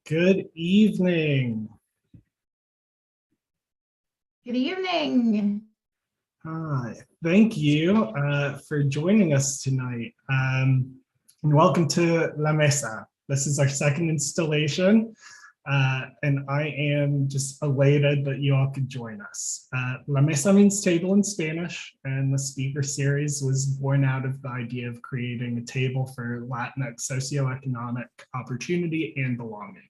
Good evening. Good evening. Hi, thank you for joining us tonight. And welcome to La Mesa. This is our second installation, and I am just elated that you all could join us. La Mesa means table in Spanish, and the speaker series was born out of the idea of creating a table for Latinx socioeconomic opportunity and belonging.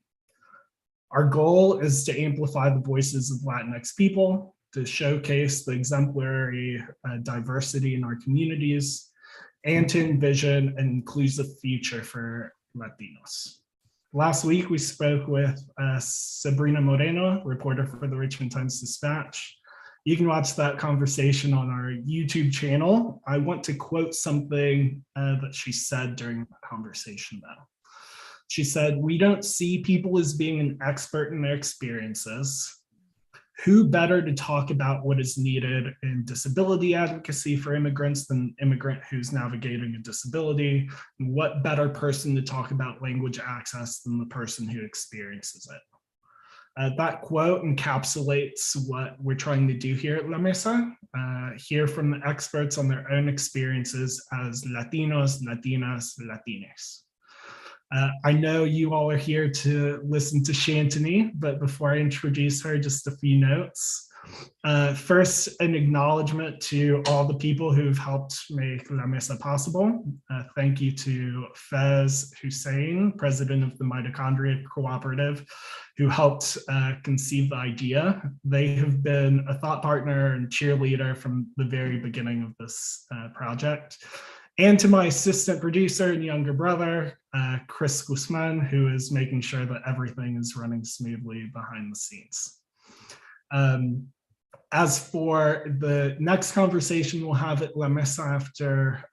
Our goal is to amplify the voices of Latinx people, to showcase the exemplary diversity in our communities, and to envision an inclusive future for Latinos. Last week, we spoke with Sabrina Moreno, reporter for the Richmond Times-Dispatch. You can watch that conversation on our YouTube channel. I want to quote something that she said during the conversation, though. She said, "We don't see people as being an expert in their experiences. Who better to talk about what is needed in disability advocacy for immigrants than an immigrant who's navigating a disability? And what better person to talk about language access than the person who experiences it?" That quote encapsulates what we're trying to do here at La Mesa, hear from the experts on their own experiences as Latinos, Latinas, Latinx. I know you all are here to listen to Shanteny, but before I introduce her, just a few notes. First, an acknowledgement to all the people who've helped make La Mesa possible. Thank you to Fez Hussein, president of the Mitochondria Cooperative, who helped conceive the idea. They have been a thought partner and cheerleader from the very beginning of this project. And to my assistant producer and younger brother, Chris Guzman, who is making sure that everything is running smoothly behind the scenes. As for the next conversation we'll have at La Mesa after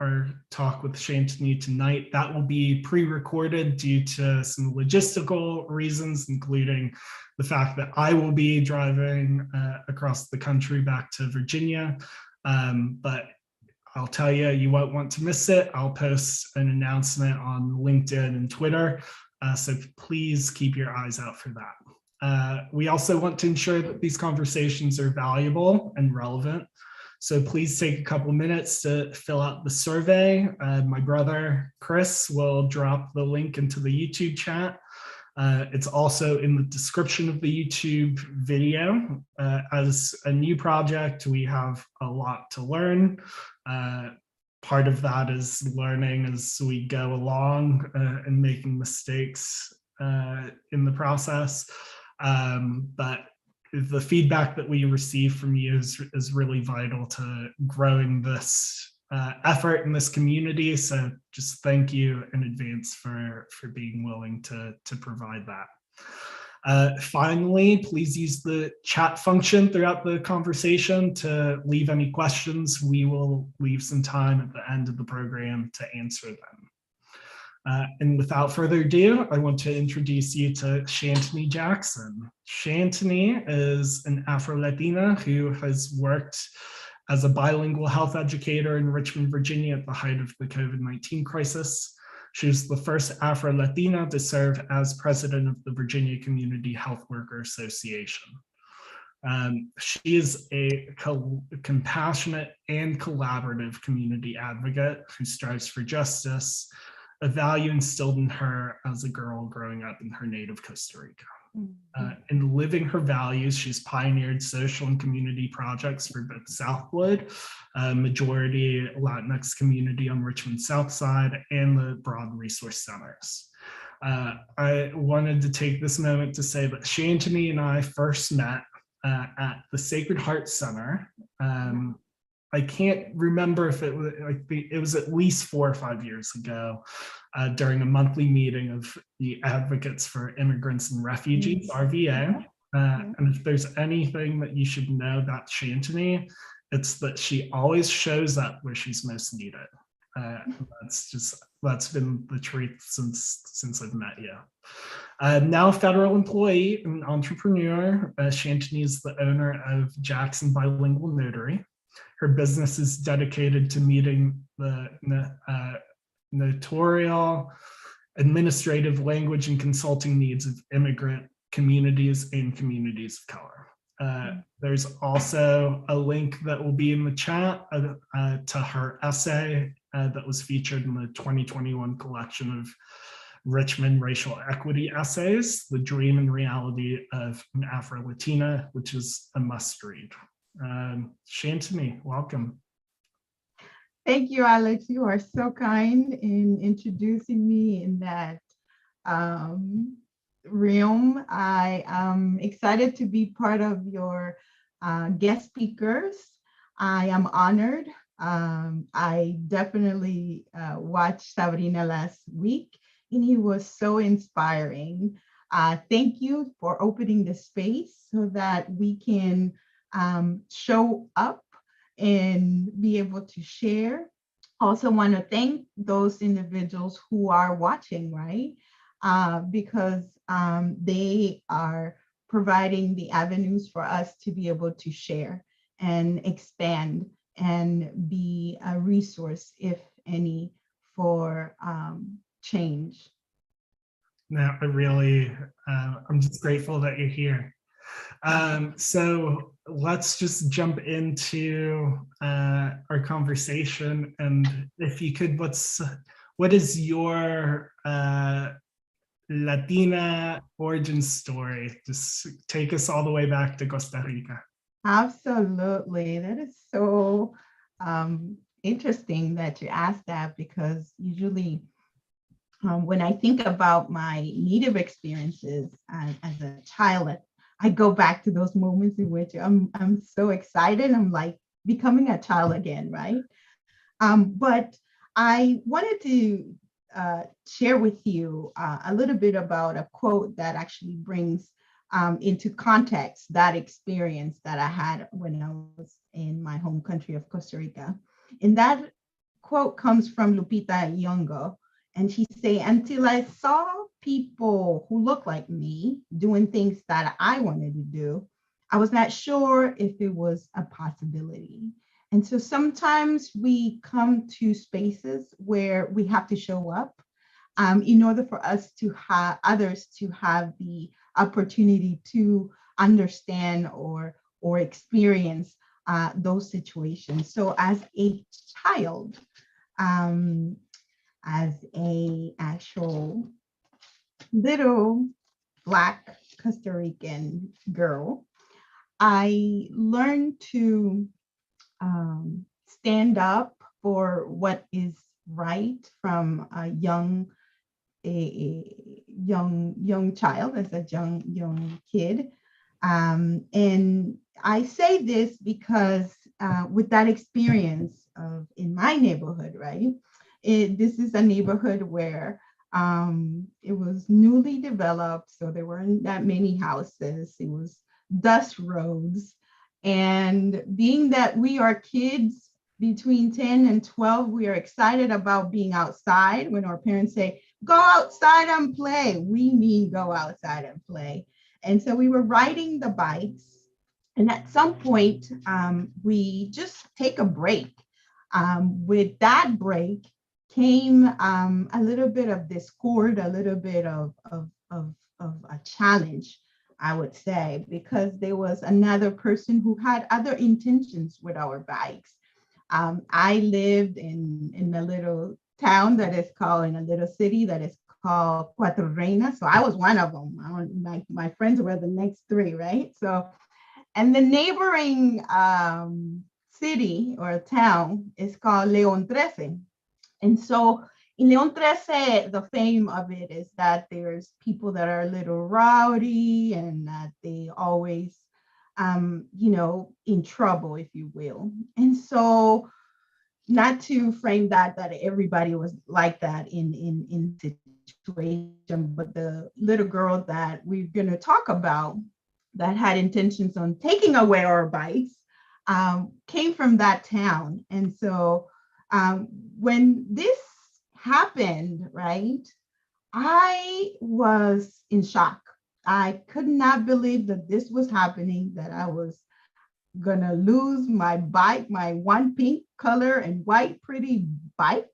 our talk with Shanteny tonight, that will be pre-recorded due to some logistical reasons, including the fact that I will be driving across the country back to Virginia. But I'll tell you, you won't want to miss it. I'll post an announcement on LinkedIn and Twitter, so please keep your eyes out for that. We also want to ensure that these conversations are valuable and relevant, so please take a couple minutes to fill out the survey. My brother, Chris, will drop the link into the YouTube chat. It's also in the description of the YouTube video. As a new project, we have a lot to learn. Part of that is learning as we go along and making mistakes in the process. But the feedback that we receive from you is really vital to growing this effort in this community. So just thank you in advance for being willing to provide that. Finally, please use the chat function throughout the conversation to leave any questions. We will leave some time at the end of the program to answer them. And without further ado, I want to introduce you to Shanteny Jackson. Shanteny is an Afro-Latina who has worked as a bilingual health educator in Richmond, Virginia at the height of the COVID-19 crisis. She was the first Afro-Latina to serve as president of the Virginia Community Health Worker Association. She is a compassionate and collaborative community advocate who strives for justice, a value instilled in her as a girl growing up in her native Costa Rica. In living her values, she's pioneered social and community projects for both Southwood, majority-Latinx community on Richmond Southside, and the Broad Resource Centers. I wanted to take this moment to say that Shanteny and I first met at the Sacred Heart Center. I can't remember if it was at least 4 or 5 years ago during a monthly meeting of the Advocates for Immigrants and Refugees, RVA. And if there's anything that you should know about Shanteny, it's that she always shows up where she's most needed. That's been the truth since I've met you. Now a federal employee and entrepreneur, Shanteny is the owner of Jackson Bilingual Notary. Her business is dedicated to meeting the notarial administrative language and consulting needs of immigrant communities and communities of color. There's also a link that will be in the chat to her essay that was featured in the 2021 collection of Richmond Racial Equity Essays, The Dream and Reality of an Afro-Latina, which is a must read. Shanteny, welcome. Thank you, Alex. You are so kind in introducing me in that realm. I am excited to be part of your guest speakers. I am honored. I definitely watched Sabrina last week, and he was so inspiring. Thank you for opening the space so that we can show up and be able to share. Also want to thank those individuals who are watching, right? Because they are providing the avenues for us to be able to share and expand and be a resource, if any, for change. No, I'm just grateful that you're here. So let's just jump into our conversation. And if you could, what is your Latina origin story? Just take us all the way back to Costa Rica. Absolutely. That is so interesting that you asked that, because usually when I think about my Native experiences as a child, I go back to those moments in which I'm so excited. I'm like becoming a child again, right? But I wanted to share with you a little bit about a quote that actually brings into context that experience that I had when I was in my home country of Costa Rica. And that quote comes from Lupita Nyong'o, and she say, "Until I saw people who look like me doing things that I wanted to do, I was not sure if it was a possibility." And so sometimes we come to spaces where we have to show up in order for us to have others to have the opportunity to understand or experience those situations. So as a child, as a actual little Black Costa Rican girl, I learned to stand up for what is right from a young child, as a young kid. And I say this because with that experience of in my neighborhood, right? This is a neighborhood where it was newly developed, so there weren't that many houses. It was dust roads. And being that we are kids between 10 and 12, we are excited about being outside. When our parents say, "Go outside and play," we mean go outside and play. And so we were riding the bikes. And at some point, we just take a break. With that break came a little bit of discord, a little bit of a challenge, I would say, because there was another person who had other intentions with our bikes. I lived in a little town that is called, in a little city that is called Cuatro Reinas. So I was one of them. My friends were the next three, right? So, and the neighboring city or town is called León 13. And so in León 13, the fame of it is that there's people that are a little rowdy and that they always, in trouble, if you will. And so, not to frame that everybody was like that in situation, but the little girl that we're going to talk about that had intentions on taking away our bikes came from that town. And so when this happened, right, I was in shock. I could not believe that this was happening, that I was gonna lose my bike, my one pink color and white pretty bike.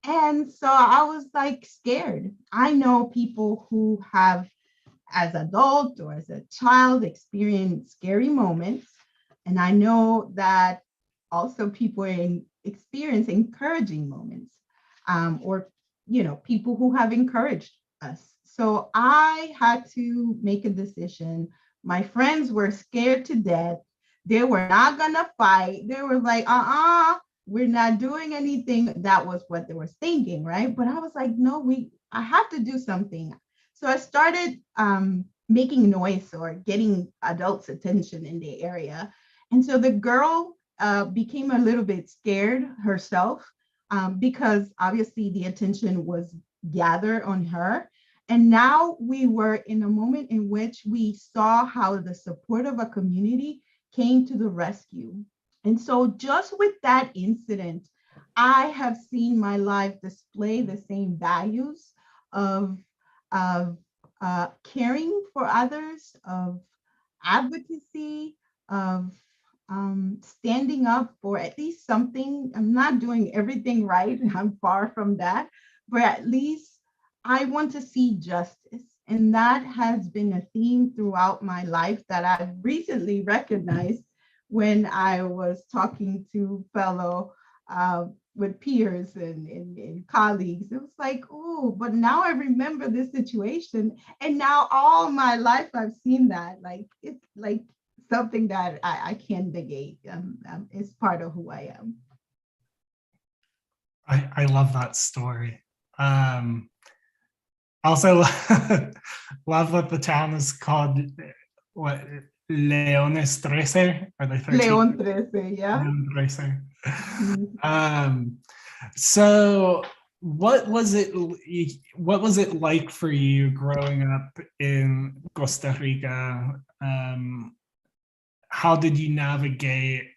And so I was like scared. I know people who have, as adult or as a child, experienced scary moments. And I know that also people experience encouraging moments, or, people who have encouraged us. So I had to make a decision. My friends were scared to death. They were not gonna fight. They were like, we're not doing anything. That was what they were thinking, right? But I was like, no, I have to do something. So I started making noise or getting adults' attention in the area. And so the girl became a little bit scared herself, because obviously the attention was gathered on her. And now we were in a moment in which we saw how the support of a community came to the rescue. And so just with that incident, I have seen my life display the same values of, of caring for others, of advocacy, of standing up for at least something. I'm not doing everything right. I'm far from that, but at least I want to see justice. And that has been a theme throughout my life that I've recently recognized when I was talking to fellow with peers and colleagues. It was like, oh, but now I remember this situation. And now all my life I've seen that. Like, it's like something that I can't negate. It's part of who I am. I love that story. Also love that the town is called, what, Leones 13, or the 13? Leon 13, yeah. Leon 13. So what was it like for you growing up in Costa Rica? How did you navigate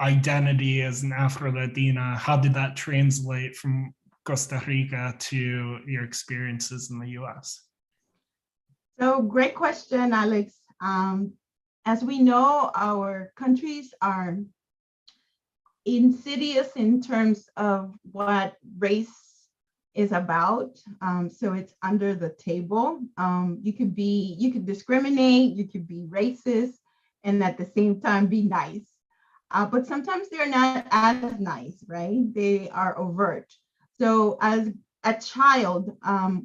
identity as an Afro-Latina? How did that translate from Costa Rica to your experiences in the US? So great question, Alex. As we know, our countries are insidious in terms of what race is about. So it's under the table. You could discriminate, you could be racist, and at the same time be nice. But sometimes they're not as nice, right? They are overt. So as a child,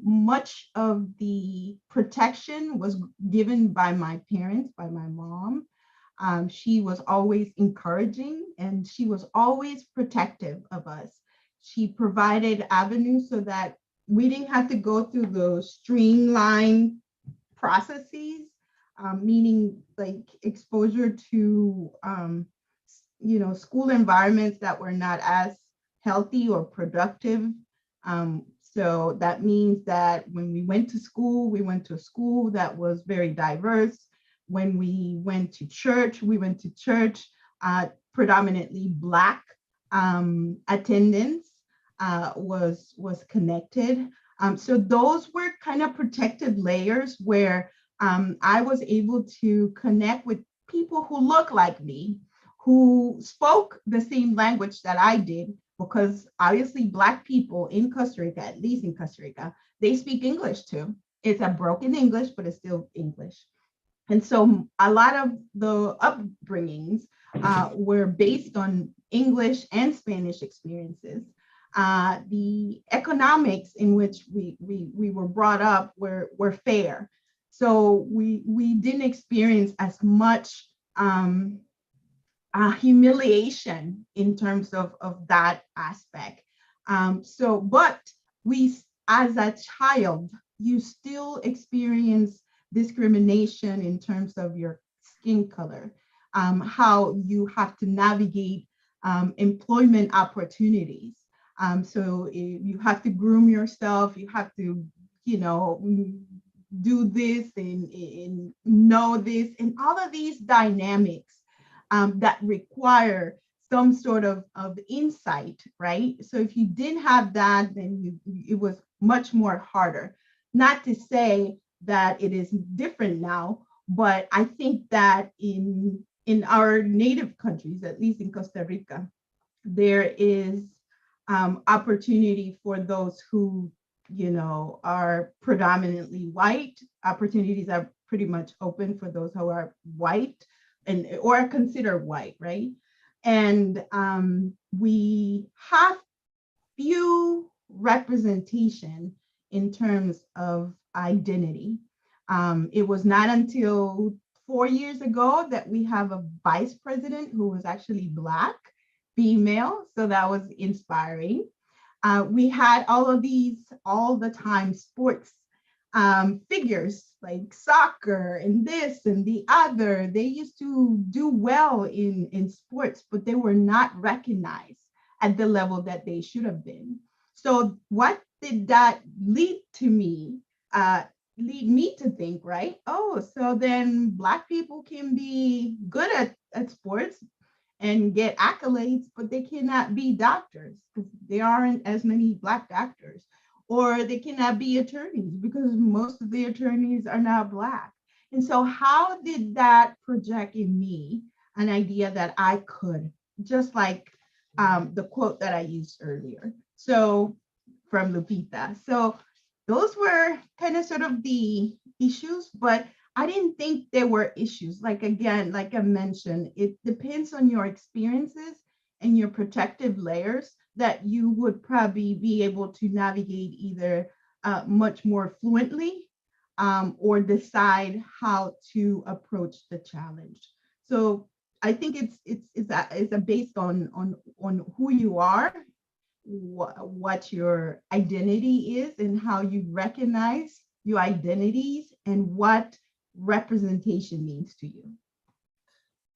much of the protection was given by my parents, by my mom. She was always encouraging and she was always protective of us. She provided avenues so that we didn't have to go through those streamlined processes, meaning like exposure to school environments that were not as healthy or productive. So that means that when we went to school, we went to a school that was very diverse. When we went to church, predominantly Black attendance was connected. So those were kind of protective layers where I was able to connect with people who look like me, who spoke the same language that I did, because obviously Black people in Costa Rica, at least in Costa Rica, they speak English too. It's a broken English, but it's still English. And so a lot of the upbringings were based on English and Spanish experiences. The economics in which we were brought up were fair. So we didn't experience as much humiliation in terms of that aspect. But we, as a child, you still experience discrimination in terms of your skin color, how you have to navigate employment opportunities. So you have to groom yourself, you have to, do this and know this, and all of these dynamics that require some sort of insight, right? So if you didn't have that, then it was much more harder. Not to say that it is different now, but I think that in our native countries, at least in Costa Rica, there is opportunity for those who, are predominantly white. Opportunities are pretty much open for those who are white or are considered white, right? And we have few representation in terms of identity. It was not until 4 years ago that we have a vice president who was actually Black, female, so that was inspiring. We had all of these all the time sports figures like soccer and this and the other. They used to do well in sports, but they were not recognized at the level that they should have been. So what did that lead me to think, right? Oh, so then Black people can be good at sports and get accolades, but they cannot be doctors because there aren't as many Black doctors. Or they cannot be attorneys because most of the attorneys are not Black. And so how did that project in me an idea that I could, just like the quote that I used earlier, so from Lupita. So those were kind of sort of the issues, but I didn't think there were issues. Like, again, like I mentioned, it depends on your experiences and your protective layers that you would probably be able to navigate either much more fluently or decide how to approach the challenge. So I think it's based on who you are, what your identity is, and how you recognize your identities and what representation means to you.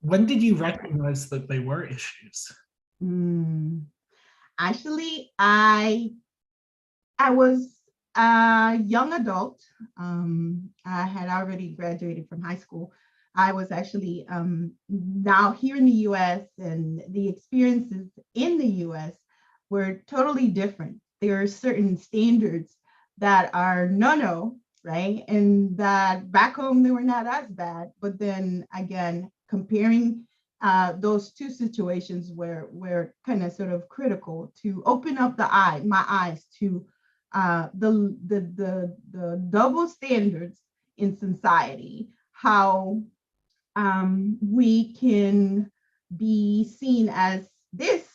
When did you recognize that they were issues? Actually, I was a young adult. I had already graduated from high school. I was actually now here in the US, and the experiences in the US were totally different. There are certain standards that are no, right? And that back home, they were not as bad. But then again, comparing those two situations were kind of sort of critical to open up my eyes to the double standards in society, how we can be seen as this,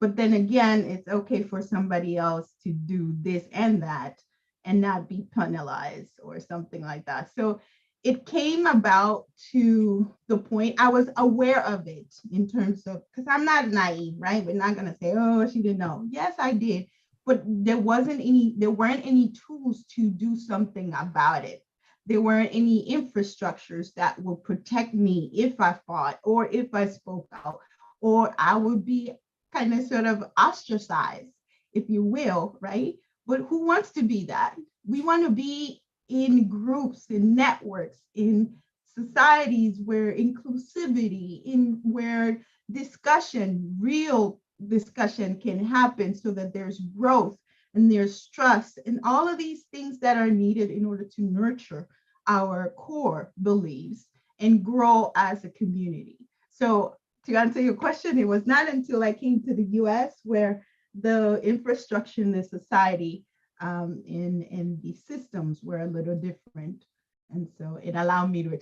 but then again, it's okay for somebody else to do this and that and not be penalized or something like that. So it came about to the point I was aware of it in terms of, because I'm not naive, right? We're not gonna say, oh, she didn't know. Yes, I did, but there weren't any tools to do something about it. There weren't any infrastructures that would protect me if I fought or if I spoke out, or I would be kind of sort of ostracized, if you will, right? But who wants to be that? We want to be in groups, in networks, in societies where inclusivity, where discussion, real discussion can happen so that there's growth and there's trust and all of these things that are needed in order to nurture our core beliefs and grow as a community. So to answer your question, it was not until I came to the US where the infrastructure in the society and the systems were a little different. And so it allowed me to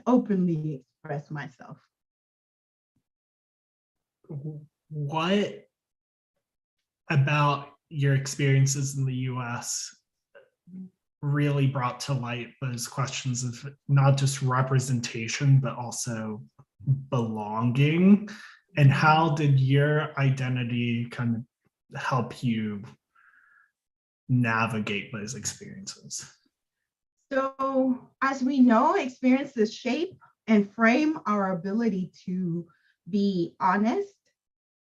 openly express myself. What about your experiences in the US really brought to light those questions of not just representation, but also belonging? And how did your identity kind of help you navigate those experiences? So as we know, experiences shape and frame our ability to be honest,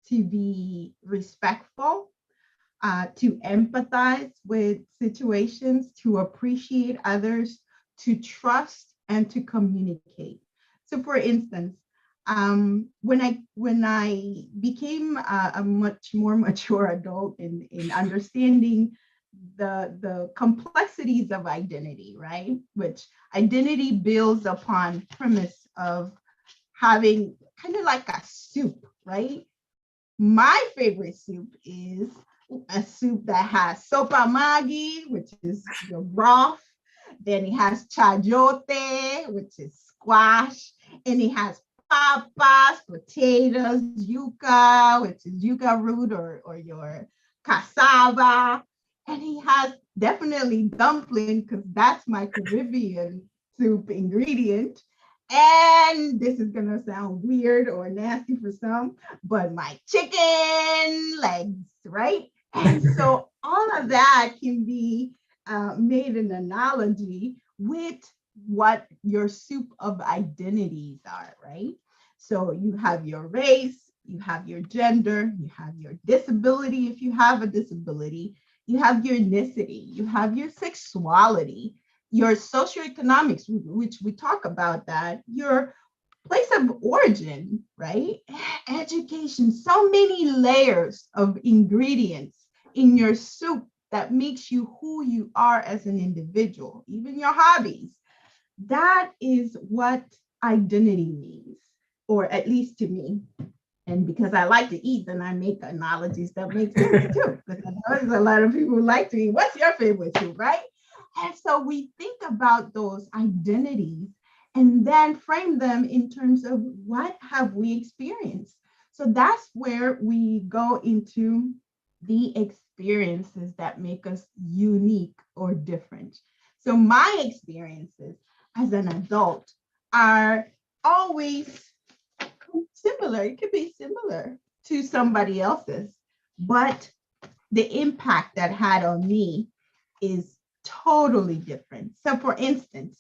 to be respectful, to empathize with situations, to appreciate others, to trust, and to communicate. So for instance, when I became a much more mature adult in understanding the complexities of identity, right? Which identity builds upon premise of having kind of like a soup, right? My favorite soup is a soup that has sopa magi, which is your broth. Then it has chayote, which is squash. And it has papas, potatoes, yuca, which is yuca root or your cassava. And he has definitely dumpling, because that's my Caribbean soup ingredient. And this is gonna sound weird or nasty for some, but my chicken legs, right? And so all of that can be made an analogy with what your soup of identities are, right? So you have your race, you have your gender, you have your disability if you have a disability, you have your ethnicity, you have your sexuality, your socioeconomics, which we talk about that, your place of origin, right? Education, so many layers of ingredients in your soup that makes you who you are as an individual, even your hobbies. That is what identity means, or at least to me. And because I like to eat, then I make analogies that make sense too. Because I know there's a lot of people who like to eat. What's your favorite soup, right? And so we think about those identities and then frame them in terms of what have we experienced. So that's where we go into the experiences that make us unique or different. So my experiences as an adult are always similar. It could be similar to somebody else's, but the impact that had on me is totally different. So for instance,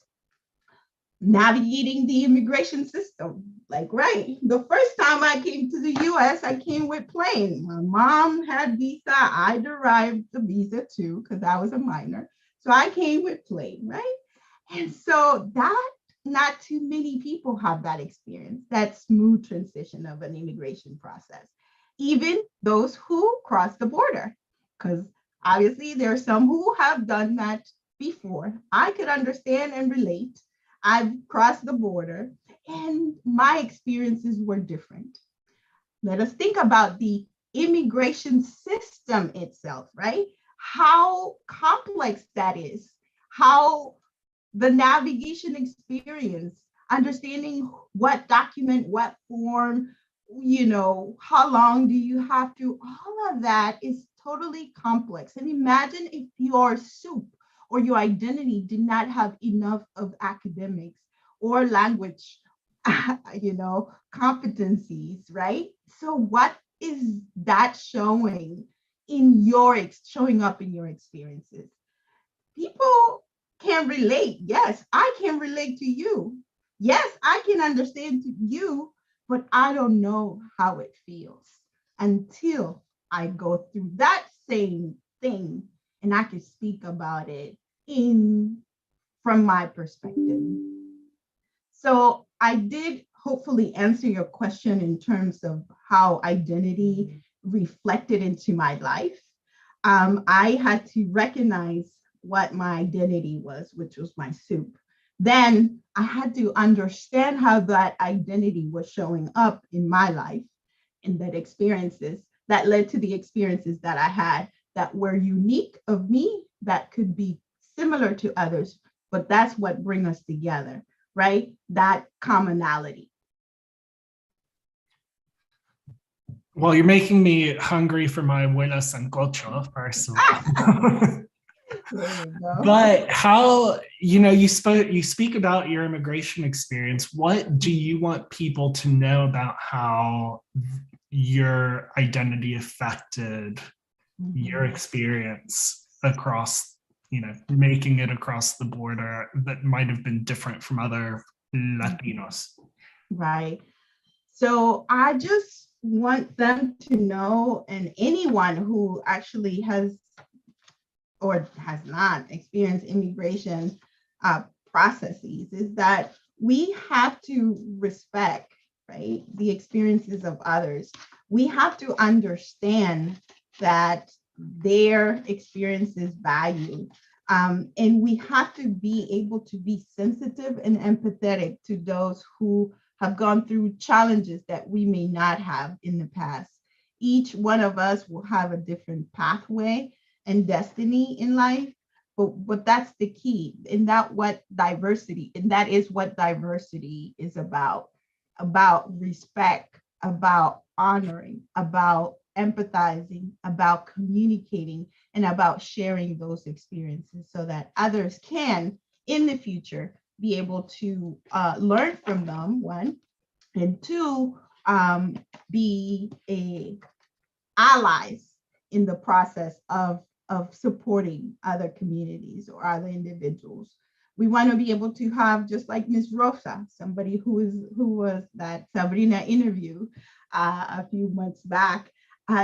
navigating the immigration system, like, right, the first time I came to the US, I came with plane. My mom had visa, I derived the visa too, because I was a minor. So I came with plane, right? And so that, not too many people have that experience, that smooth transition of an immigration process, even those who cross the border, because obviously there are some who have done that before. I could understand and relate. I've crossed the border and my experiences were different. Let us think about the immigration system itself, right? How complex that is, how the navigation experience, understanding what document, what form, how long do you have to, all of that is totally complex. And imagine if your soup or your identity did not have enough of academics or language, competencies, right? So what is that showing showing up in your experiences? People can relate. Yes, I can relate to you. Yes, I can understand you, but I don't know how it feels until I go through that same thing and I can speak about it from my perspective. So I did hopefully answer your question in terms of how identity reflected into my life. I had to recognize what my identity was, which was my soup. Then I had to understand how that identity was showing up in my life and that experiences that led to the experiences that I had that were unique of me, that could be similar to others, but that's what brings us together, right? That commonality. Well, you're making me hungry for my abuela sancocho, first of all. But how, you speak about your immigration experience. What do you want people to know about how your identity affected your experience across, making it across the border that might have been different from other Latinos? Right. So I just want them to know, and anyone who actually has or has not experienced immigration processes, is that we have to respect, right, the experiences of others. We have to understand that their experiences value. And we have to be able to be sensitive and empathetic to those who have gone through challenges that we may not have in the past. each one of us will have a different pathway and destiny in life. But that's the key. And that is what diversity is about respect, about honoring, about empathizing, about communicating, and about sharing those experiences so that others can, in the future, be able to learn from them, one, and two, be allies in the process of supporting other communities or other individuals. We want to be able to have, just like Miss Rosa, somebody who was that Sabrina interview a few months back.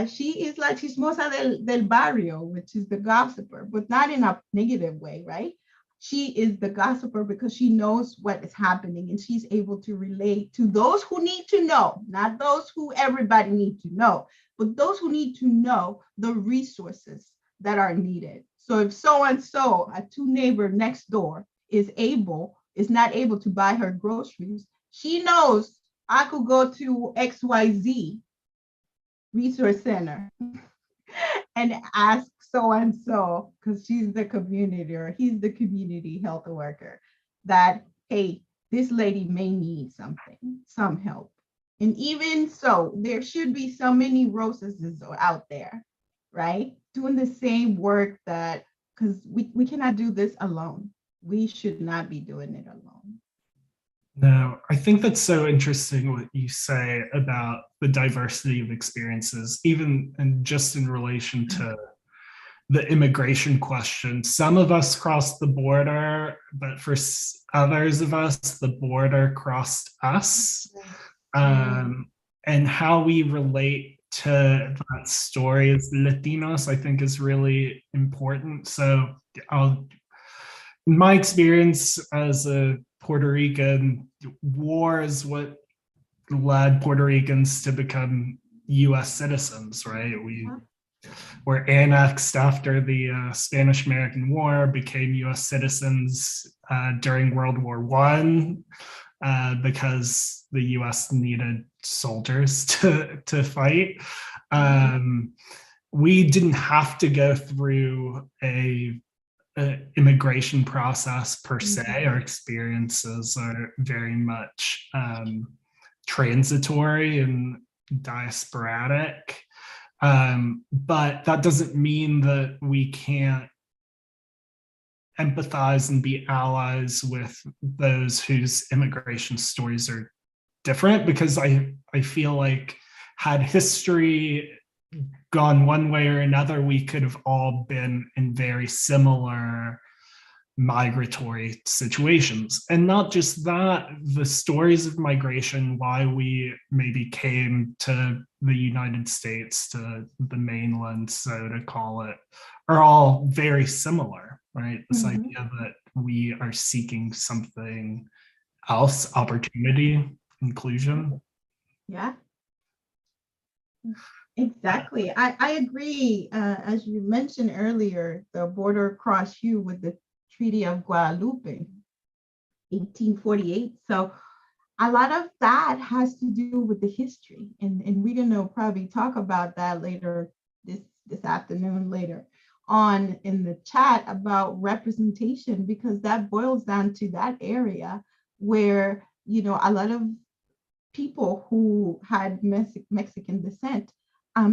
She is like chismosa del barrio, which is the gossiper, but not in a negative way, right? She is the gossiper because she knows what is happening and she's able to relate to those who need to know, not those who everybody needs to know, but those who need to know the resources that are needed. So if so-and-so, a two neighbor next door, is not able to buy her groceries, she knows I could go to XYZ Resource Center and ask so-and-so, because she's the community or he's the community health worker, that, hey, this lady may need some help. And even so, there should be so many Rosas out there, right? Doing the same work because we cannot do this alone. We should not be doing it alone. No, I think that's so interesting what you say about the diversity of experiences, even and just in relation to the immigration question. Some of us crossed the border, but for others of us, the border crossed us. And how we relate to that story as Latinos, I think, is really important. So in my experience as a Puerto Rican, war is what led Puerto Ricans to become US citizens, right? We were annexed after the Spanish-American War, became US citizens during World War I because the US needed soldiers to fight. We didn't have to go through a immigration process per se. Our experiences are very much transitory and diasporatic, but that doesn't mean that we can't empathize and be allies with those whose immigration stories are different, because I feel like had history gone one way or another, we could have all been in very similar migratory situations. And not just that, the stories of migration, why we maybe came to the United States, to the mainland, so to call it, are all very similar, right? This idea that we are seeking something else, opportunity, inclusion. Yeah. Exactly. I agree. As you mentioned earlier, the border crossed you with the Treaty of Guadalupe, 1848. So a lot of that has to do with the history. And we're going to probably talk about that later this afternoon, later on in the chat, about representation, because that boils down to that area where, a lot of people who had Mexican descent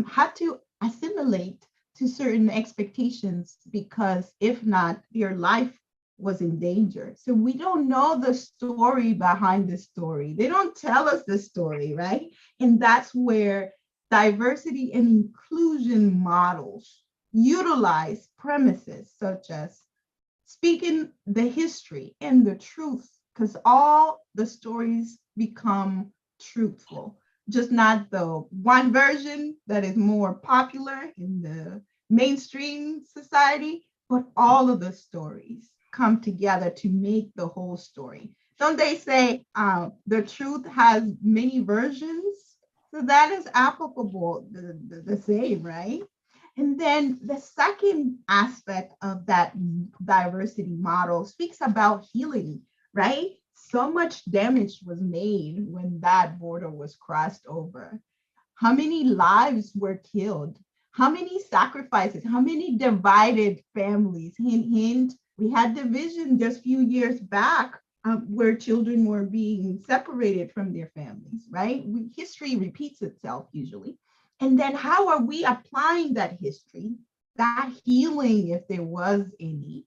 had to assimilate to certain expectations, because if not, their life was in danger. So we don't know the story behind the story. They don't tell us the story, right? And that's where diversity and inclusion models utilize premises such as speaking the history and the truth, because all the stories become truthful, just not the one version that is more popular in the mainstream society, but all of the stories come together to make the whole story. Don't they say the truth has many versions? So that is applicable the same, right? And then the second aspect of that diversity model speaks about healing, right? So much damage was made when that border was crossed over. How many lives were killed? How many sacrifices? How many divided families? Hint, hint. We had division just a few years back where children were being separated from their families, right? History repeats itself usually. And then how are we applying that history, that healing, if there was any,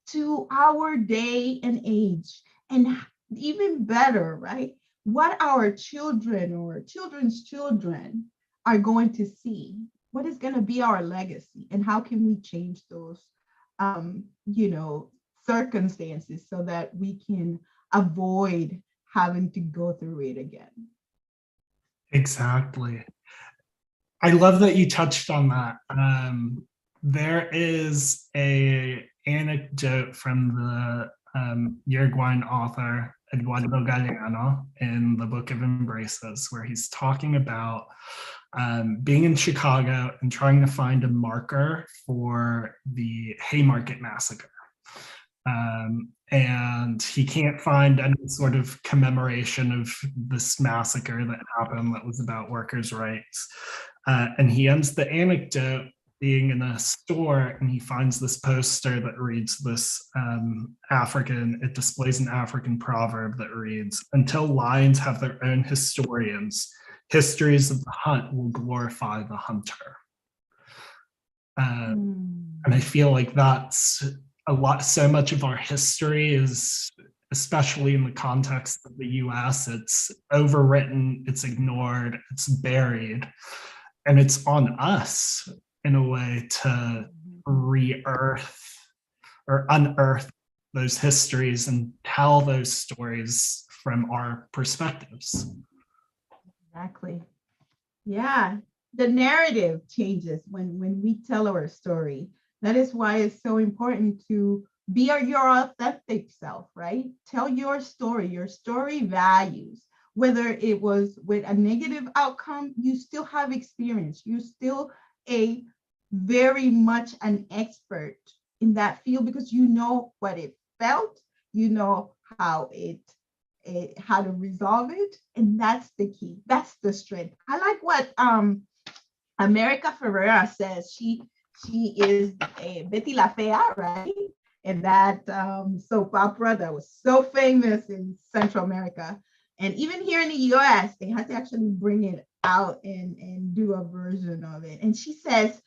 to our day and age? And even better, right? What our children or children's children are going to see. What is going to be our legacy? And how can we change those, circumstances so that we can avoid having to go through it again? Exactly. I love that you touched on that. There is a anecdote from the Uruguayan author Eduardo Galeano in the Book of Embraces, where he's talking about being in Chicago and trying to find a marker for the Haymarket Massacre. And he can't find any sort of commemoration of this massacre that happened that was about workers' rights. And he ends the anecdote being in a store, and he finds this poster that reads this it displays an African proverb that reads, "Until lions have their own historians, histories of the hunt will glorify the hunter." And I feel like that's so much of our history is, especially in the context of the US, it's overwritten, it's ignored, it's buried. And it's on us in a way to re-earth or unearth those histories and tell those stories from our perspectives. Exactly. Yeah, the narrative changes when we tell our story. That is why it's so important to be your authentic self, right? Tell your story values. Whether it was with a negative outcome, you still have experience. You're still a very much an expert in that field because you know what it felt, you know how how to resolve it, and that's the key. That's the strength. I like what America Ferrera says. She is a Betty La Fea, right? And that soap opera that was so famous in Central America. And even here in the US, they had to actually bring it out and do a version of it. And she says,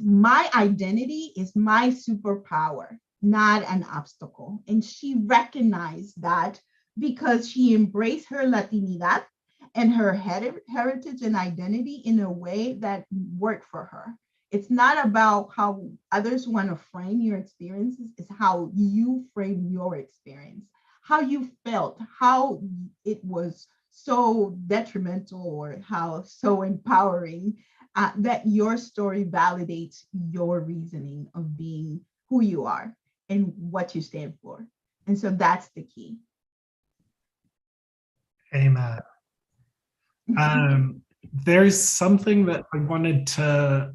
my identity is my superpower, not an obstacle. And she recognized that because she embraced her Latinidad and her heritage and identity in a way that worked for her. It's not about how others want to frame your experiences, it's how you frame your experience, how you felt, how it was so detrimental or how so empowering that your story validates your reasoning of being who you are and what you stand for. And so that's the key. Amen. There's something that I wanted to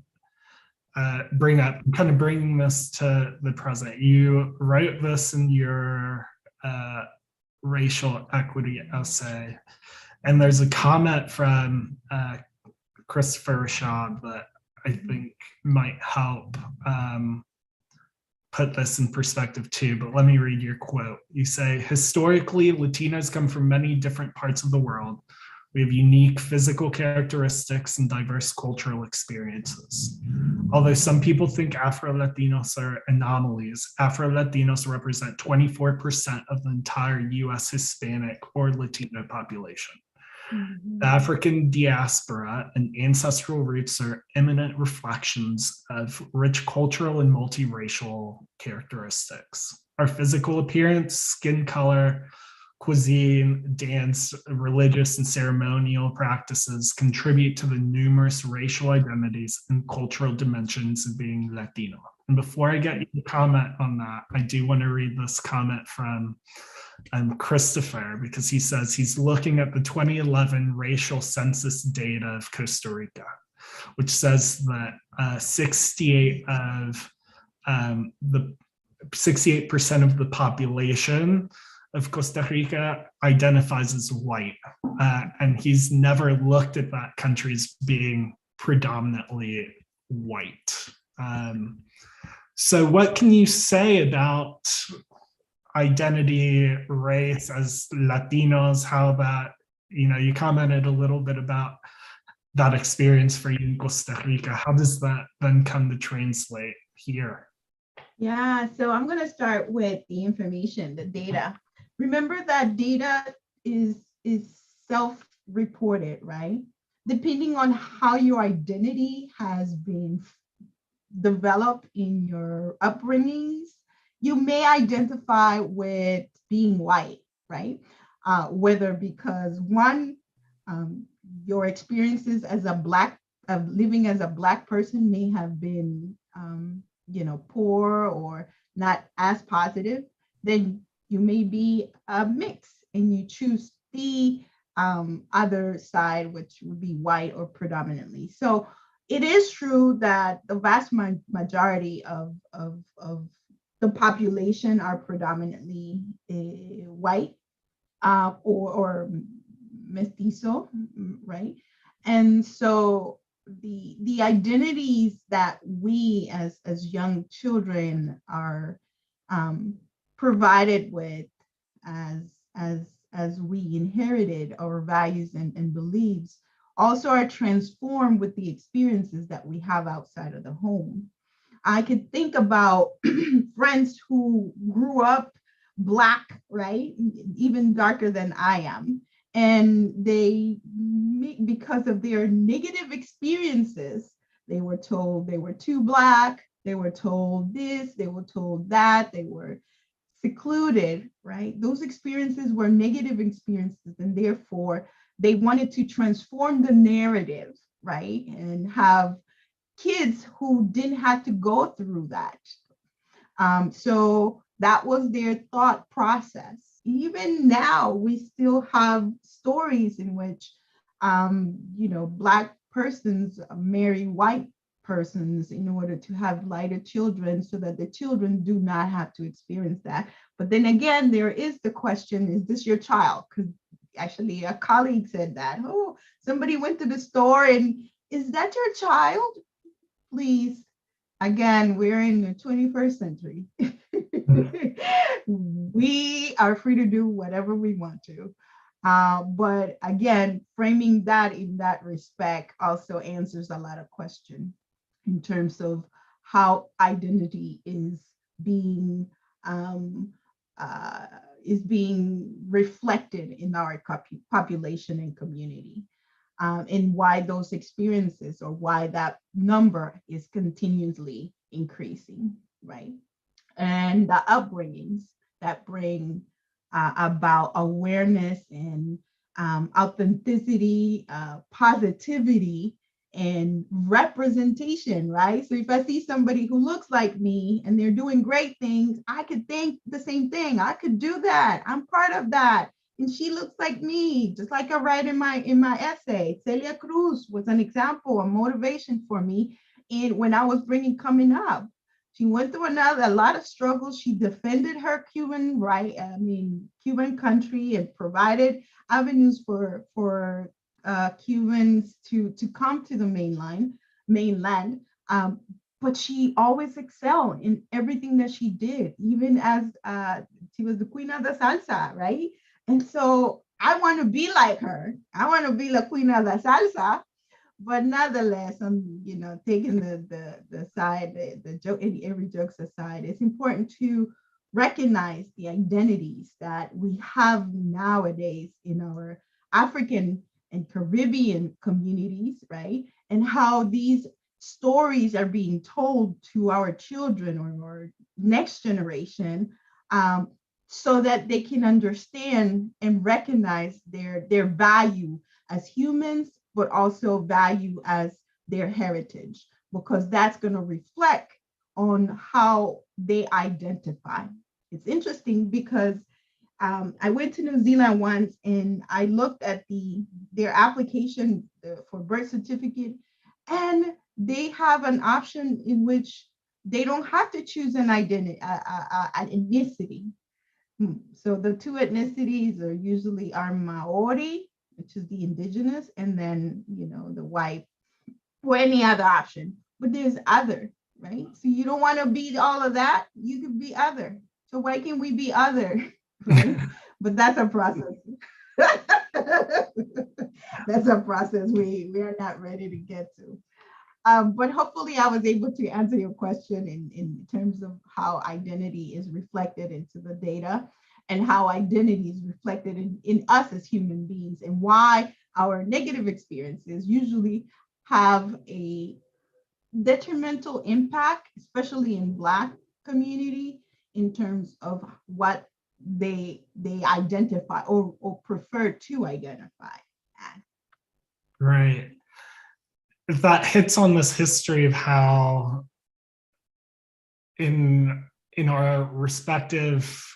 bring up, kind of bringing this to the present. You wrote this in your racial equity essay, and there's a comment from Christopher Rashad that I think might help put this in perspective too, but let me read your quote. You say, historically, Latinos come from many different parts of the world. We have unique physical characteristics and diverse cultural experiences. Although some people think Afro-Latinos are anomalies, Afro-Latinos represent 24% of the entire US Hispanic or Latino population. The African diaspora and ancestral roots are eminent reflections of rich cultural and multiracial characteristics. Our physical appearance, skin color, cuisine, dance, religious and ceremonial practices contribute to the numerous racial identities and cultural dimensions of being Latino. And before I get you to comment on that, I do want to read this comment from Christopher, because he says he's looking at the 2011 racial census data of Costa Rica, which says that 68% of the population of Costa Rica identifies as white, and he's never looked at that country as being predominantly white. So what can you say about identity, race as Latinos, how that, you commented a little bit about that experience for you in Costa Rica. How does that then come to translate here? Yeah, so I'm going to start with the information, the data. Remember that data is self-reported, right? Depending on how your identity has been developed in your upbringings, you may identify with being white, right? Whether because one, your experiences as a Black, living as a Black person may have been, poor or not as positive, then you may be a mix and you choose the other side, which would be white or predominantly. So it is true that the vast majority of the population are predominantly white or mestizo, right? And so the identities that we as young children are provided with as we inherited our values and beliefs also are transformed with the experiences that we have outside of the home. I could think about friends who grew up Black, right? Even darker than I am. And they, because of their negative experiences, they were told they were too Black, they were told this, they were told that, they were secluded, right? Those experiences were negative experiences, and therefore they wanted to transform the narrative, right? And have kids who didn't have to go through that. So that was their thought process. Even now, we still have stories in which, Black persons marry white persons in order to have lighter children so that the children do not have to experience that. But then again, there is the question, is this your child? Because actually a colleague said that, oh, somebody went to the store and is that your child? Please, again, we're in the 21st century. We are free to do whatever we want to. But again, framing that in that respect also answers a lot of questions in terms of how identity is being reflected in our population and community. And why those experiences or why that number is continuously increasing, right? And the upbringings that bring about awareness and authenticity, positivity, and representation, right? So if I see somebody who looks like me and they're doing great things, I could think the same thing. I could do that. I'm part of that. And she looks like me, just like I write in my essay. Celia Cruz was an example, a motivation for me. And when I was coming up, she went through a lot of struggles. She defended her Cuban Cuban country, and provided avenues for Cubans to come to the mainland. But she always excelled in everything that she did, even as she was the queen of the salsa, right? And so I want to be like her. I want to be la queen of the salsa. But nonetheless, I'm taking the side, the joke, every joke's aside. It's important to recognize the identities that we have nowadays in our African and Caribbean communities, right? And how these stories are being told to our children or next generation, so that they can understand and recognize their value as humans, but also value as their heritage, because that's going to reflect on how they identify. It's interesting because I went to New Zealand once and I looked at their application for birth certificate, and they have an option in which they don't have to choose an identity, an ethnicity. So the two ethnicities are usually our Maori, which is the indigenous, and then, the white or any other option. But there's other, right? So you don't want to be all of that. You could be other. So why can't we be other, right? But that's a process. That's a process we are not ready to get to. But hopefully I was able to answer your question in terms of how identity is reflected into the data and how identity is reflected in us as human beings, and why our negative experiences usually have a detrimental impact, especially in Black community, in terms of what they identify or prefer to identify as. Right. That hits on this history of how in our respective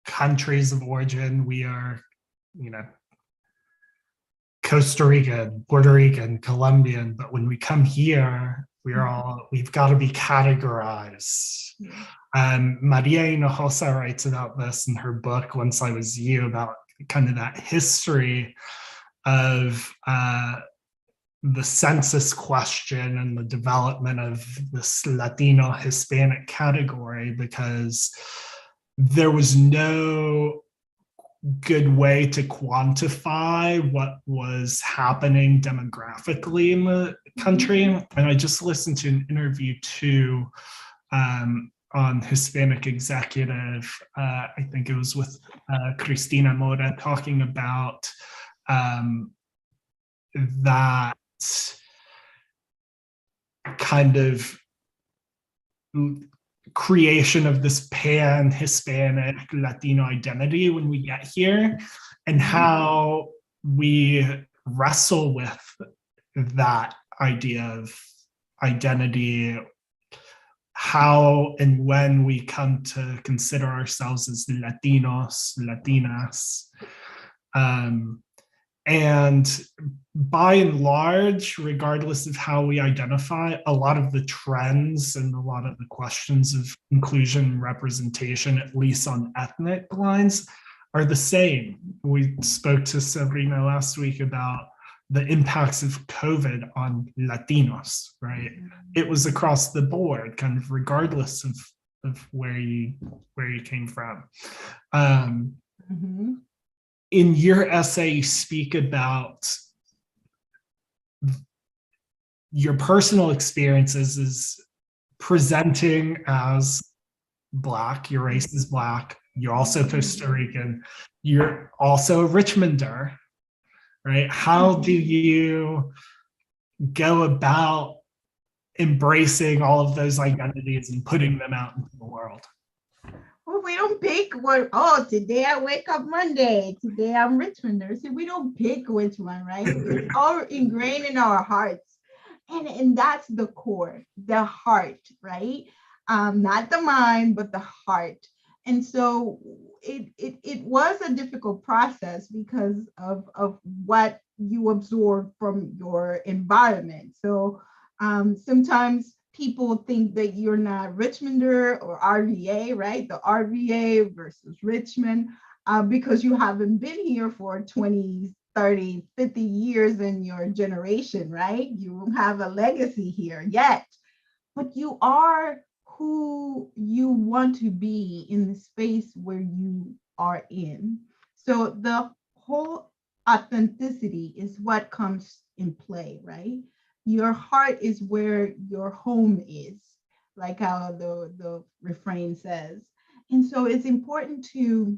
countries of origin, we are, Costa Rican, Puerto Rican, Colombian, but when we come here, we've got to be categorized. Maria Hinojosa writes about this in her book, Once I Was You, about kind of that history of the census question and the development of this Latino Hispanic category, because there was no good way to quantify what was happening demographically in the country. And I just listened to an interview too on Hispanic Executive. I think it was with Cristina Mora, talking about that kind of creation of this pan-Hispanic Latino identity when we get here, and how we wrestle with that idea of identity, how and when we come to consider ourselves as Latinos, Latinas. And by and large, regardless of how we identify, a lot of the trends and a lot of the questions of inclusion and representation, at least on ethnic lines, are the same. We spoke to Sabrina last week about the impacts of COVID on Latinos, right? It was across the board, kind of regardless of where you came from. In your essay, you speak about your personal experiences as presenting as Black, your race is Black, you're also Costa Rican, you're also a Richmonder, right? How do you go about embracing all of those identities and putting them out into the world? Well, we don't pick today I wake up Monday, today I'm Richmonder. So we don't pick which one, right? It's all ingrained in our hearts. And that's the core, the heart, right? Not the mind, but the heart. And so it was a difficult process because of what you absorb from your environment. So sometimes people think that you're not Richmonder or RVA, right? The RVA versus Richmond, because you haven't been here for 20, 30, 50 years in your generation, right? You don't have a legacy here yet, but you are who you want to be in the space where you are in. So the whole authenticity is what comes in play, right? Your heart is where your home is, like how the refrain says. And so it's important to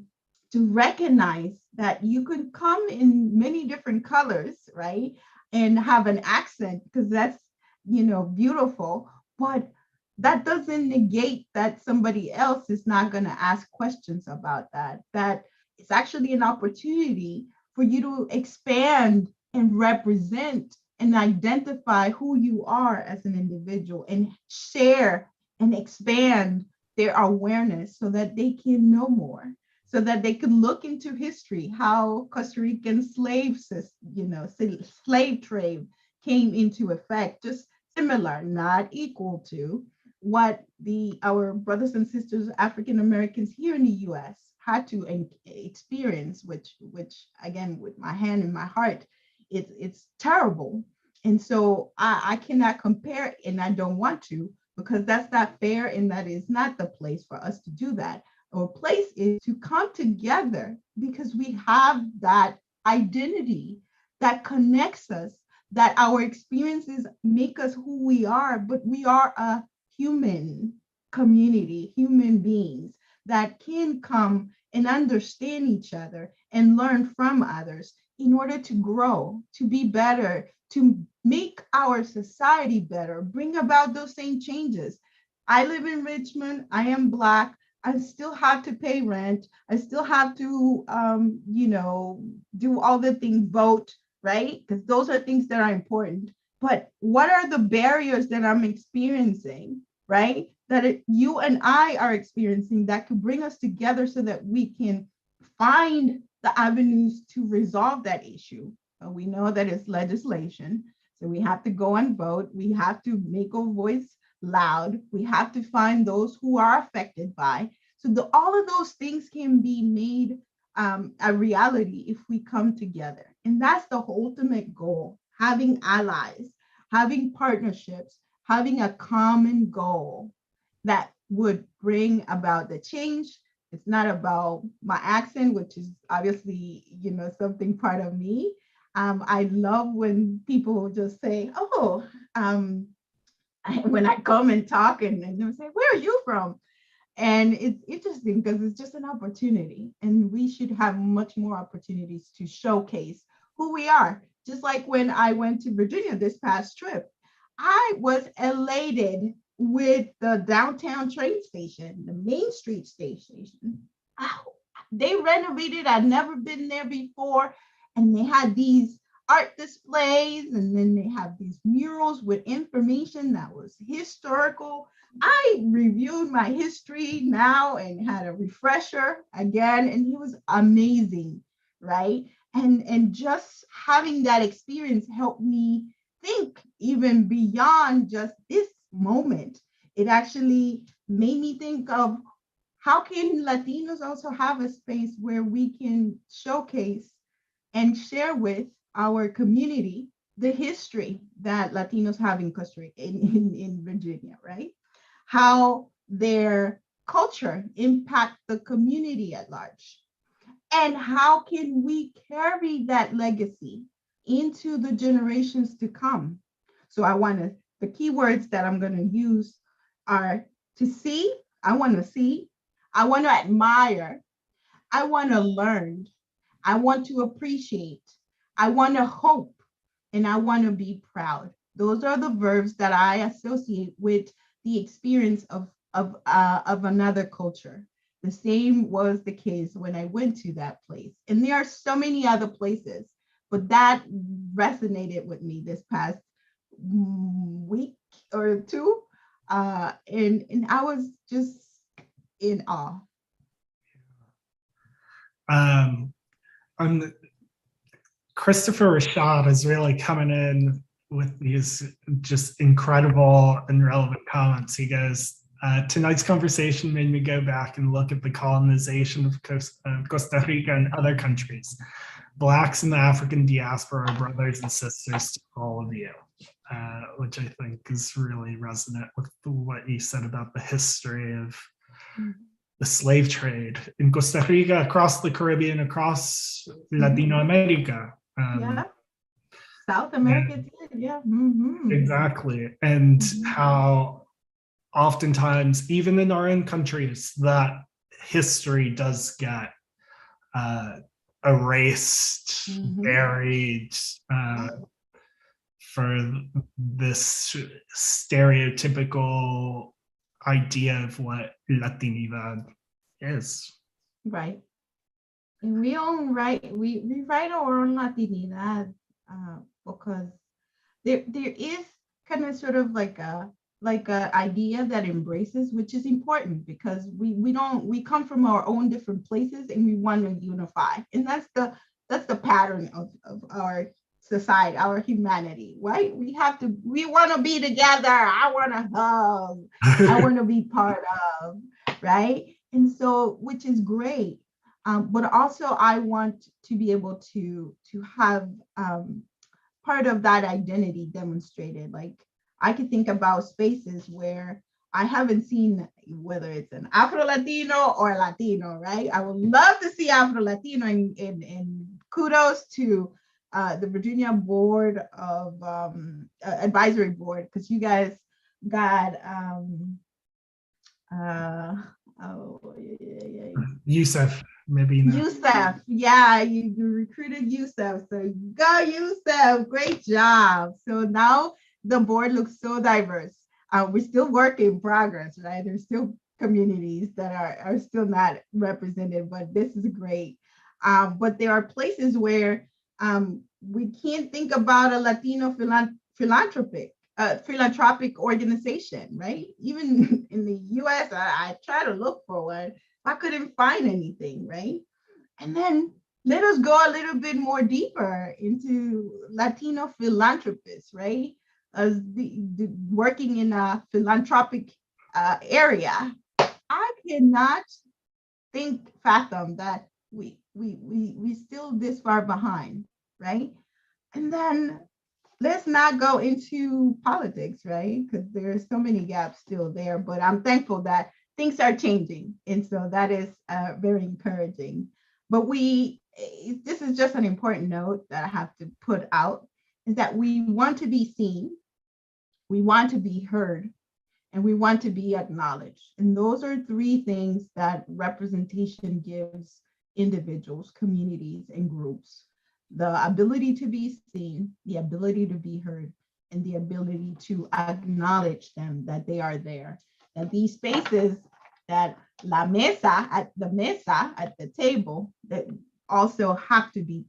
recognize that you could come in many different colors, right? And have an accent, because that's, beautiful, but that doesn't negate that somebody else is not going to ask questions about that. That it's actually an opportunity for you to expand and represent and identify who you are as an individual, and share and expand their awareness so that they can know more, so that they can look into history, how Costa Rican slave trade came into effect, just similar, not equal to what our brothers and sisters, African Americans here in the US, had to experience, which again, with my hand in my heart, it's terrible. And so I cannot compare, and I don't want to, because that's not fair, and that is not the place for us to do that. Our place is to come together because we have that identity that connects us, that our experiences make us who we are, but we are a human community, human beings that can come and understand each other and learn from others in order to grow, to be better, to make our society better, bring about those same changes. I live in Richmond. I am Black. I still have to pay rent. I still have to, do all the things, vote, right? Because those are things that are important. But what are the barriers that I'm experiencing, right? That you and I are experiencing that could bring us together so that we can find the avenues to resolve that issue. We know that it's legislation. So we have to go and vote. We have to make our voice loud. We have to find those who are affected by. So all of those things can be made a reality if we come together. And that's the ultimate goal, having allies, having partnerships, having a common goal that would bring about the change. It's not about my accent, which is obviously, something part of me. I love when people just say, oh, when I come and talk and they say, where are you from? And it's interesting because it's just an opportunity, and we should have much more opportunities to showcase who we are. Just like when I went to Virginia this past trip, I was elated with the downtown train station, the Main Street station. They renovated. I'd never been there before. And they had these art displays, and then they have these murals with information that was historical. I reviewed my history now and had a refresher again, and it was amazing, right? And just having that experience helped me think even beyond just this moment. It actually made me think of how can Latinos also have a space where we can showcase and share with our community the history that Latinos have in Costa Rica, in Virginia, right? How their culture impact the community at large. And how can we carry that legacy into the generations to come? So the keywords that I'm going to use are to see, I want to admire, I want to learn, I want to appreciate, I want to hope, and I want to be proud. Those are the verbs that I associate with the experience of another culture. The same was the case when I went to that place. And there are so many other places, but that resonated with me this past week or two. And I was just in awe. Christopher Rashad is really coming in with these just incredible and relevant comments. He goes, tonight's conversation made me go back and look at the colonization of Costa Rica and other countries. Blacks in the African diaspora are brothers and sisters to all of you, which I think is really resonant with what you said about the history of the slave trade in Costa Rica, across the Caribbean, across Latino America. South America, yeah. Exactly. And how oftentimes, even in our own countries, that history does get erased, buried, for this stereotypical idea of what Latinidad is. Right. And we write our own Latinidad because there is kind of sort of like a idea that embraces, which is important because we come from our own different places and we want to unify. And that's the pattern of our society, our humanity, right? We want to be together. I want to hug. I want to be part of, right? And so, which is great. But also I want to be able to have part of that identity demonstrated. Like I could think about spaces where I haven't seen whether it's an Afro-Latino or Latino, right? I would love to see Afro-Latino, and kudos to the Virginia Board of Advisory Board, because you guys got Yusuf, maybe not. Yusuf, yeah, you recruited Yusuf, so go Yusuf, great job. So now the board looks so diverse. We're still work in progress, right? There's still communities that are still not represented, but this is great. But there are places where we can't think about a Latino philanthropic organization, right? Even in the US, I try to look for one. I couldn't find anything, right? And then let us go a little bit more deeper into Latino philanthropists, right? As the working in a philanthropic area. I cannot fathom that we still this far behind, right? And then let's not go into politics, right? Because there's so many gaps still there, but I'm thankful that things are changing. And so that is very encouraging. But this is just an important note that I have to put out, is that we want to be seen, we want to be heard, and we want to be acknowledged. And those are three things that representation gives individuals, communities, and groups: the ability to be seen, the ability to be heard, and the ability to acknowledge them, that they are there. That these spaces, that la mesa, at the table, that also have to be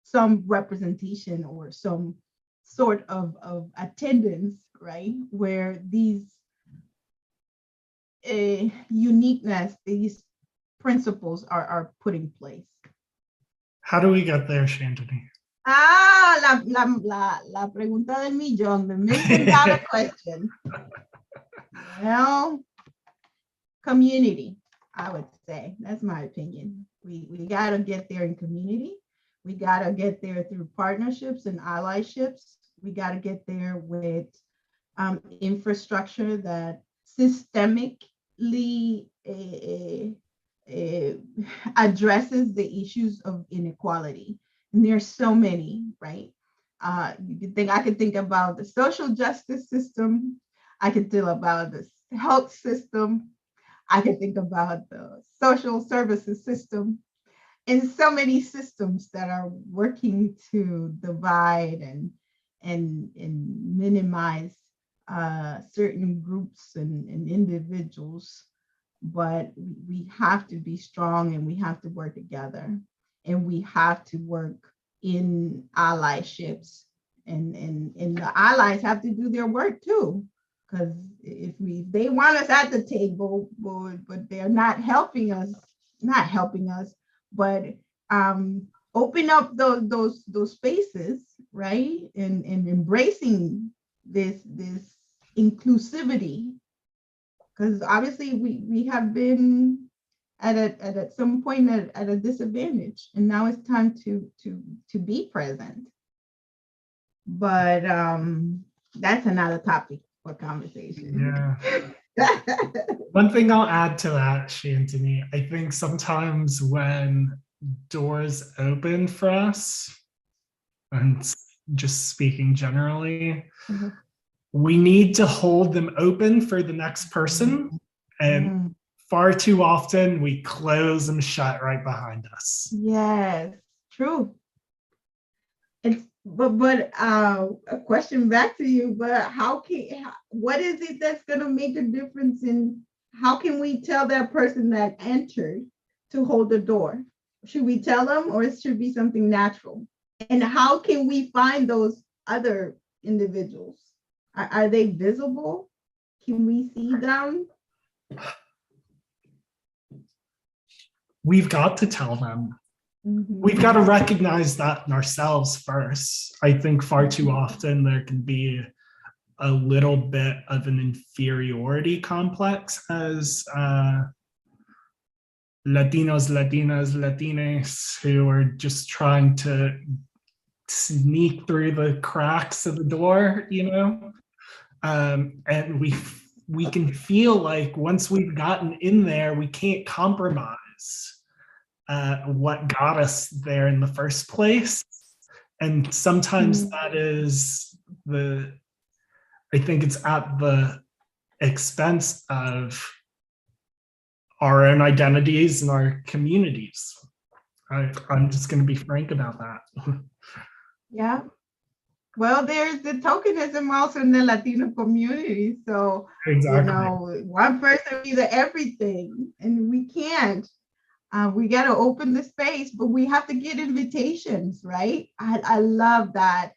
some representation or some sort of attendance, right? Where these uniqueness, these principles are put in place. How do we get there, Shanteny? La pregunta del millón, the $1,000,000 question. Well, community, I would say. That's my opinion. We got to get there in community. We got to get there through partnerships and allyships. We got to get there with infrastructure that systemically addresses the issues of inequality. And there's so many, right? I could think about the social justice system. I could think about the health system. I could think about the social services system, and so many systems that are working to divide and minimize certain groups and individuals. But we have to be strong, and we have to work together, and we have to work in allyships, and the allies have to do their work too. Because if they want us at the table, but they're not helping us, but open up those spaces, right? And embracing this inclusivity, because obviously we have been at some point at a disadvantage, and now it's time to be present. But that's another topic for conversation. Yeah. One thing I'll add to that, Shanteny, I think sometimes when doors open for us, and just speaking generally, we need to hold them open for the next person. And far too often we close them shut right behind us. Yes, true. But a question back to you, but what is it that's going to make a difference in how can we tell that person that entered to hold the door? Should we tell them, or it should be something natural? And how can we find those other individuals? Are they visible? Can we see them? We've got to tell them. We've got to recognize that in ourselves first. I think far too often there can be a little bit of an inferiority complex as Latinos, Latinas, Latinx who are just trying to sneak through the cracks of the door, and we can feel like once we've gotten in there, we can't compromise what got us there in the first place. And sometimes that is I think it's at the expense of our own identities and our communities. I'm just going to be frank about that. Yeah. Well, there's the tokenism also in the Latino community. So, exactly. one person be the everything, and we can't. We got to open the space, but we have to get invitations, right? I love that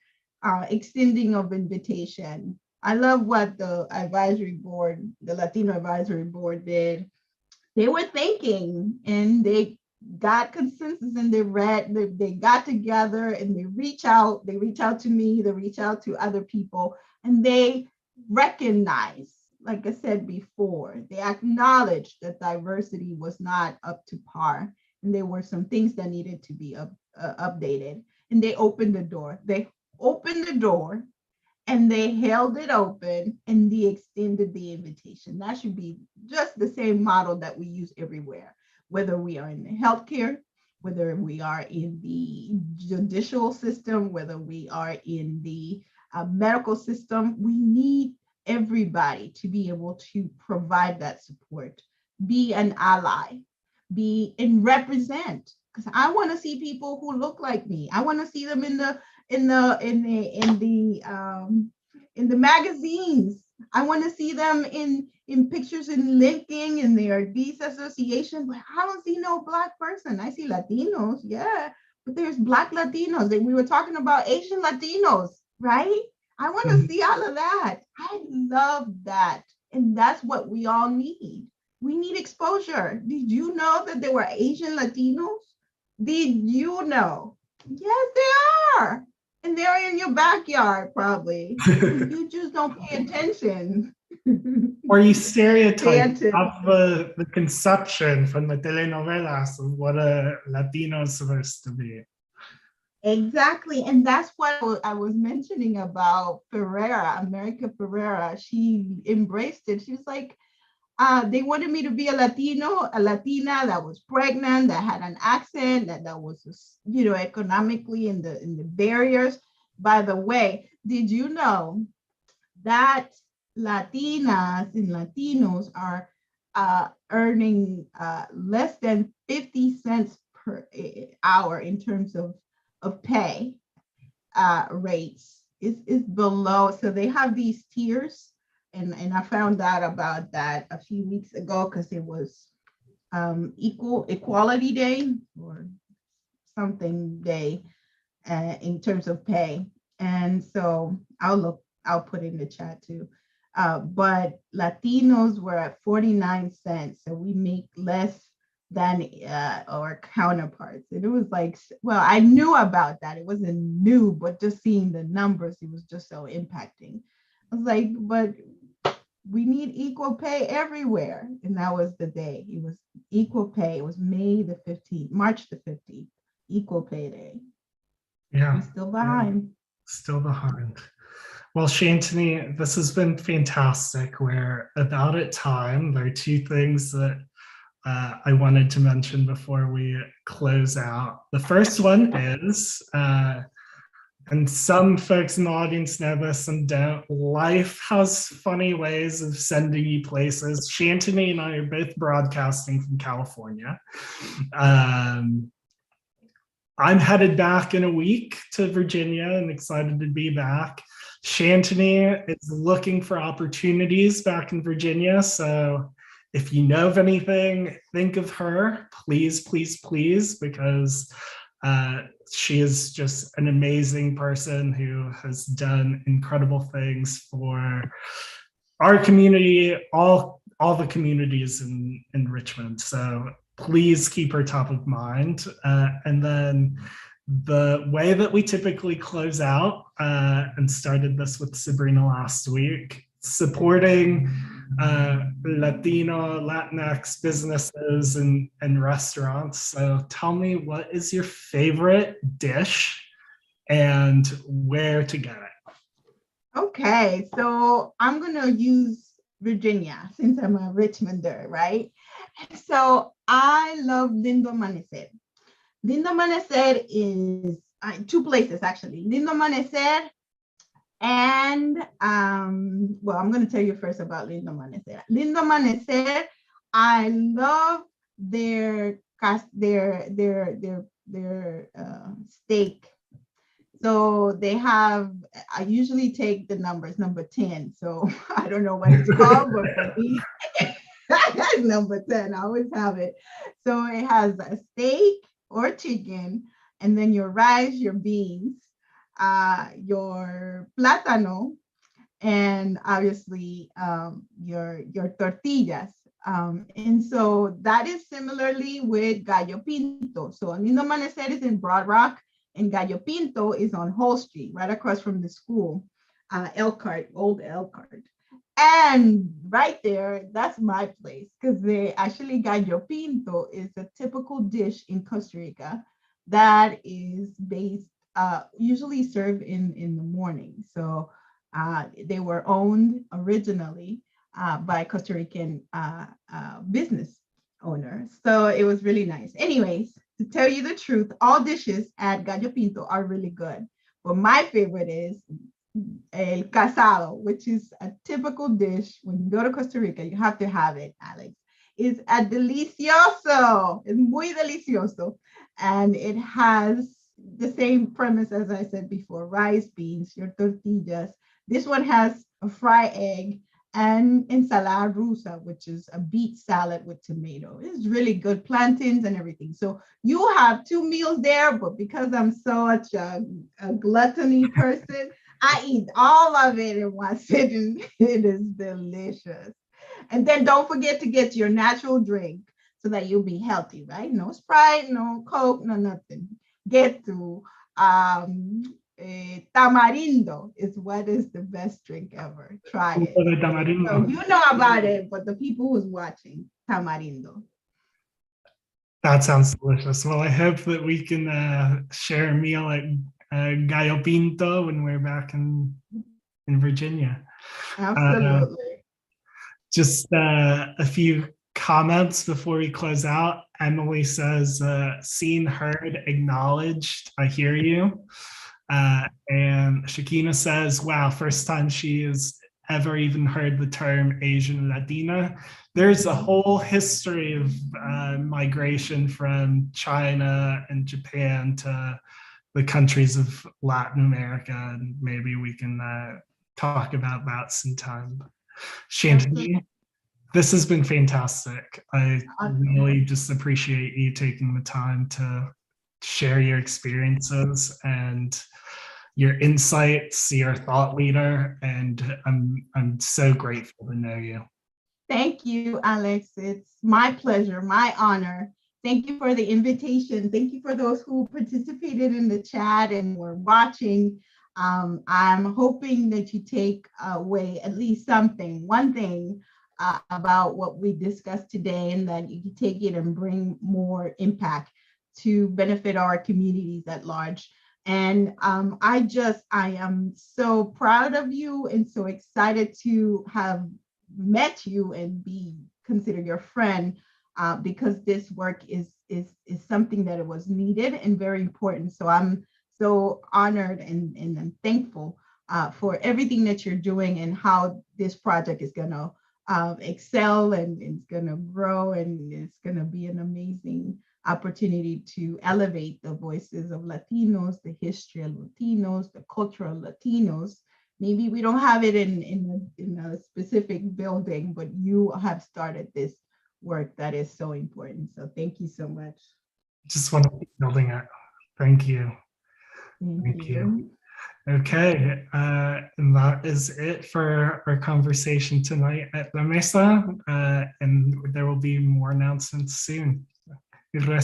extending of invitation. I love what the advisory board, the Latino advisory board did. They were thinking, and they got consensus, and they got together, and they reach out to me, they reach out to other people, and they recognize, like I said before, they acknowledged that diversity was not up to par, and there were some things that needed to be updated, and they opened the door. And they held it open, and they extended the invitation. That should be just the same model that we use everywhere, whether we are in the healthcare, whether we are in the judicial system, whether we are in the medical system. We need everybody to be able to provide that support, be an ally, and represent. Because I want to see people who look like me. I want to see them in the magazines. I want to see them in pictures in linking in their these associations. But I don't see no Black person. I see Latinos, yeah, but there's Black Latinos. And we were talking about Asian Latinos, right? I want to see all of that. I love that. And that's what we all need. We need exposure. Did you know that there were Asian Latinos? Did you know? Yes, they are. And they're in your backyard, probably. You just don't pay attention. Or you stereotype of the conception from the telenovelas of what a Latino is supposed to be. Exactly. And that's what I was mentioning about America Ferrera. She embraced it. She was like, they wanted me to be a Latina that was pregnant, that had an accent, that was, economically in the barriers. By the way, did you know that Latinas and Latinos are earning less than 50 cents per hour in terms of pay rates? Is below. So they have these tiers. And I found out about that a few weeks ago because it was Equality Day or something day in terms of pay. And so I'll put in the chat too. But Latinos were at 49 cents. So we make less than our counterparts. And it was like, well, I knew about that. It wasn't new, but just seeing the numbers, it was just so impacting. I was like, but we need equal pay everywhere. And that was the day. It was equal pay. It was May the 15th, March the 15th, equal pay day. Yeah. I'm still behind. Yeah. Still behind. Well, Shanteny, this has been fantastic. We're about at time. There are two things that I wanted to mention before we close out. The first one is, and some folks in the audience know this and don't, life has funny ways of sending you places. Shanteny and I are both broadcasting from California. I'm headed back in a week to Virginia and excited to be back. Shanteny is looking for opportunities back in Virginia. So if you know of anything, think of her, please, please, please, because she is just an amazing person who has done incredible things for our community, all the communities in Richmond. So please keep her top of mind. And then the way that we typically close out, and started this with Sabrina last week, supporting Latino, Latinx businesses and restaurants. So tell me, what is your favorite dish and where to get it? Okay, so I'm gonna use Virginia since I'm a Richmonder, right? So I love Lindo Amanecer. Lindo Amanecer is two places actually. Lindo Amanecer and well, I'm gonna tell you first about Lindo Amanecer. Lindo Amanecer, I love their steak. So they have, I usually take the numbers, number 10. So I don't know what it's called, but for me, that's number 10. I always have it. So it has a steak or chicken, and then your rice, your beans, your plátano, and obviously your tortillas. And so that is similarly with Gallo Pinto. So Lindo Amanecer is in Broad Rock, and Gallo Pinto is on Hall Street, right across from the school, Elkhart, old Elkhart. And right there, that's my place, because they actually Gallo Pinto is a typical dish in Costa Rica that is based, usually served in the morning. So they were owned originally by Costa Rican business owners. So it was really nice. Anyways, to tell you the truth, all dishes at Gallo Pinto are really good. But my favorite is el casado, which is a typical dish. When you go to Costa Rica, you have to have it, Alex. It's a delicioso. It's muy delicioso. And it has the same premise as I said before, rice, beans, your tortillas. This one has a fried egg and ensalada rusa, which is a beet salad with tomato. It's really good, plantains and everything. So you have two meals there, but because I'm such a gluttony person, I eat all of it in one sitting. It is delicious. And then don't forget to get your natural drink so that you'll be healthy, right? No Sprite, no Coke, no nothing. Get to tamarindo is what is the best drink ever. Try it. So you know about it, but the people who's watching, tamarindo. That sounds delicious. Well, I hope that we can share a meal at Gallo Pinto when we're back in Virginia. Absolutely. Just a few comments before we close out. Emily says, seen, heard, acknowledged, I hear you. And Shakina says, wow, first time she has ever even heard the term Asian Latina. There's a whole history of migration from China and Japan to the countries of Latin America, and maybe we can talk about that sometime. Shanteny, this has been fantastic. I really just appreciate you taking the time to share your experiences and your insights, your thought leader, and I'm so grateful to know you. Thank you, Alex. It's my pleasure, my honor. Thank you for the invitation. Thank you for those who participated in the chat and were watching. I'm hoping that you take away at least something, one thing about what we discussed today, and that you can take it and bring more impact to benefit our communities at large. And I am so proud of you and so excited to have met you and be considered your friend, because this work is something that it was needed and very important. So I'm so honored and I'm thankful for everything that you're doing and how this project is going to excel, and it's going to grow, and it's going to be an amazing opportunity to elevate the voices of Latinos, the history of Latinos, the culture of Latinos. Maybe we don't have it in a specific building, but you have started this work that is so important. So thank you so much. Just want to keep building it. Thank you. Thank you. Okay, and that is it for our conversation tonight at La Mesa, and there will be more announcements soon.